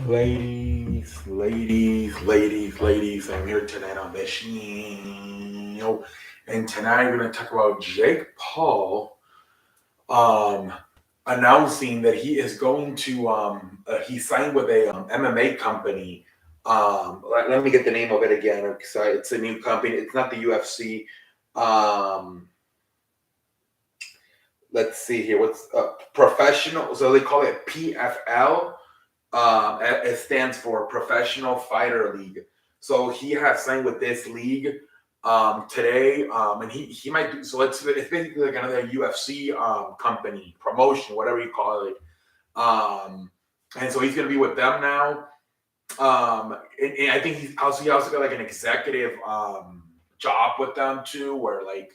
Ladies, I'm here tonight on the show. And tonight we're going to talk about Jake Paul um, announcing that he is going to, he signed with a MMA company. Let me get the name of it again. It's a new company. It's not the UFC. Um, let's see here. What's professional? So they call it PFL. It stands for Professional Fighter League. So he has signed with this league today, and he might do so. It's basically like another UFC company promotion, whatever you call it. And so he's gonna be with them now. And I think he also got like an executive job with them too, where like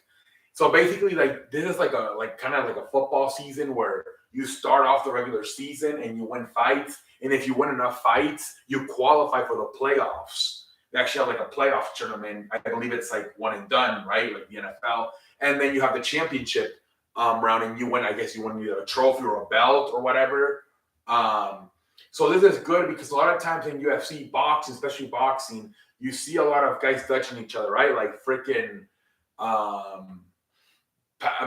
so basically like this is like a like kind of like a football season where you start off the regular season and you win fights, and if you win enough fights, you qualify for the playoffs. They actually have like a playoff tournament. I believe it's like one and done, right? Like the NFL, and then you have the championship round, and you win. I guess you win either a trophy or a belt or whatever. Um, so this is good because a lot of times in UFC boxing, especially boxing, you see a lot of guys touching each other, right? Like freaking um,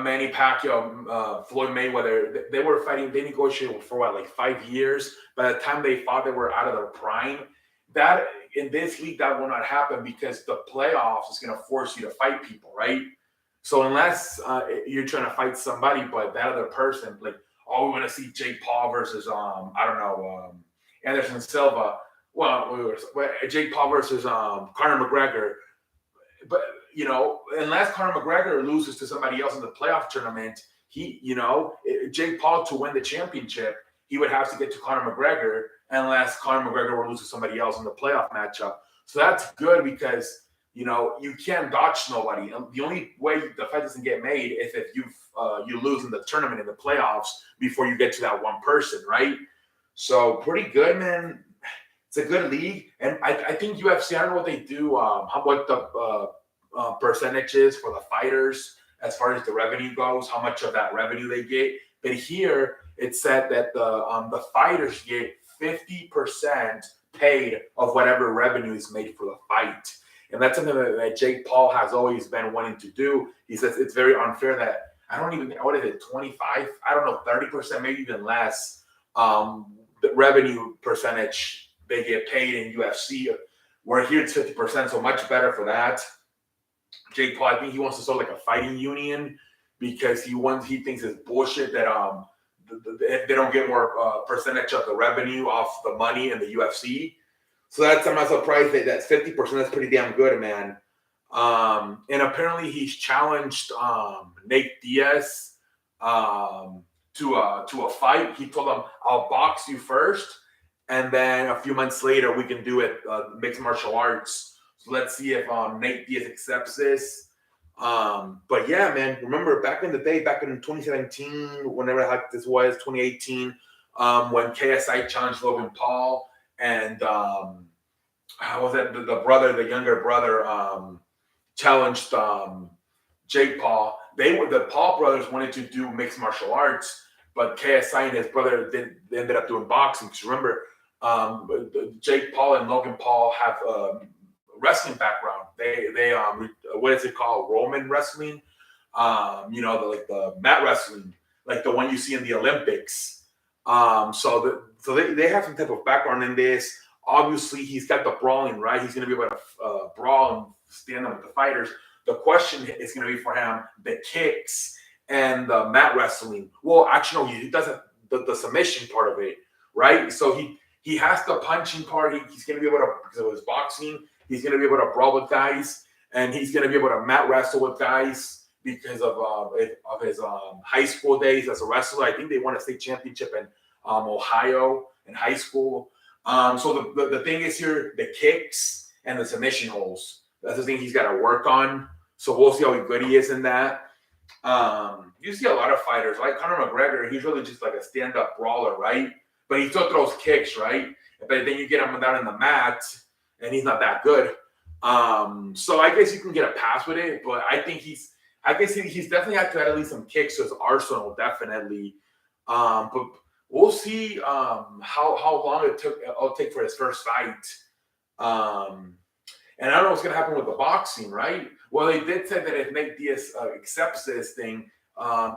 Manny Pacquiao, Floyd Mayweather. They were fighting. They negotiated for what, like 5 years. By the time they fought, they were out of their prime. That in this league, that will not happen because the playoffs is going to force you to fight people, right? So unless you're trying to fight somebody, but that other person, like, oh, we want to see Jake Paul versus I don't know, Anderson Silva. Jake Paul versus Conor McGregor. But unless Conor McGregor loses to somebody else in the playoff tournament, Jake Paul to win the championship, he would have to get to Conor McGregor unless Conor McGregor will lose to somebody else in the playoff matchup. So that's good because you can't dodge nobody. The only way the fight doesn't get made is if you lose in the tournament in the playoffs before you get to that one person, right? So pretty good, man. It's a good league, and I think UFC. I don't know what they do. What the percentages for the fighters as far as the revenue goes, how much of that revenue they get. But here it said that the fighters get 50% paid of whatever revenue is made for the fight. And that's something that Jake Paul has always been wanting to do. He says it's very unfair that I don't even, what is it, 25? I don't know, 30%, maybe even less. The revenue percentage they get paid in UFC, where here it's 50%, so much better for that. Jake Paul, I think he wants to start like a fighting union because he thinks it's bullshit that they don't get more percentage of the revenue off the money in the UFC. So I'm not surprised that's 50%. That's pretty damn good, man. And apparently he's challenged Nate Diaz to a fight. He told him, "I'll box you first, and then a few months later we can do it mixed martial arts." So let's see if Nate Diaz accepts this. But yeah, man, remember back in the day, back in 2017, whenever the heck this was, 2018, when KSI challenged Logan Paul, and how was that the younger brother, challenged Jake Paul. The Paul brothers wanted to do mixed martial arts, but KSI and his brother they ended up doing boxing. Because remember, Jake Paul and Logan Paul have wrestling background. They what is it called? Roman wrestling. The mat wrestling, like the one you see in the Olympics. So they have some type of background in this. Obviously, he's got the brawling, right? He's going to be able to brawl and stand up with the fighters. The question is going to be for him the kicks and the mat wrestling. Well, actually, no, he doesn't the submission part of it, right? So he has the punching part. He's going to be able to, because of his boxing, he's going to be able to brawl with guys, and he's going to be able to mat wrestle with guys because of his high school days as a wrestler. I think they won a state championship in Ohio in high school. So the thing is here, the kicks and the submission holds. That's the thing he's got to work on. So we'll see how good he is in that. You see a lot of fighters, like Conor McGregor, he's really just like a stand-up brawler, right? But he still throws kicks, right? But then you get him down in the mat, and he's not that good. So I guess you can get a pass with it, but I think he's definitely had to add at least some kicks to his arsenal, definitely. But we'll see how long it'll take for his first fight. And I don't know what's gonna happen with the boxing, right? Well, they did say that if Nate Diaz accepts this thing,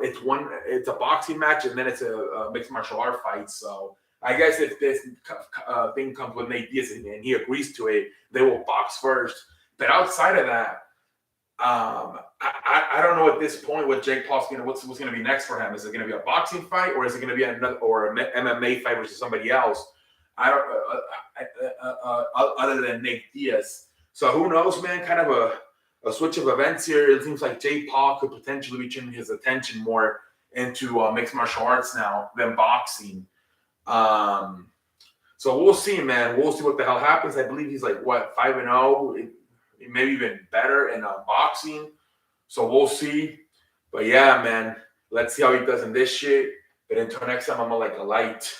it's a boxing match and then it's a mixed martial art fight. So I guess if this thing comes with Nate Diaz and he agrees to it, they will box first. But outside of that, I don't know at this point what Jake Paul's what's gonna be next for him. Is it gonna be a boxing fight or is it gonna be another or an MMA fight versus somebody else? I don't other than Nate Diaz. So who knows, man? Kind of a switch of events here. It seems like Jake Paul could potentially be turning his attention more into mixed martial arts now than boxing. So we'll see, man. We'll see what the hell happens. I believe he's like what 5-0, maybe even better in boxing. So we'll see. But yeah, man, let's see how he does in this shit. But until next time, I'm like a light.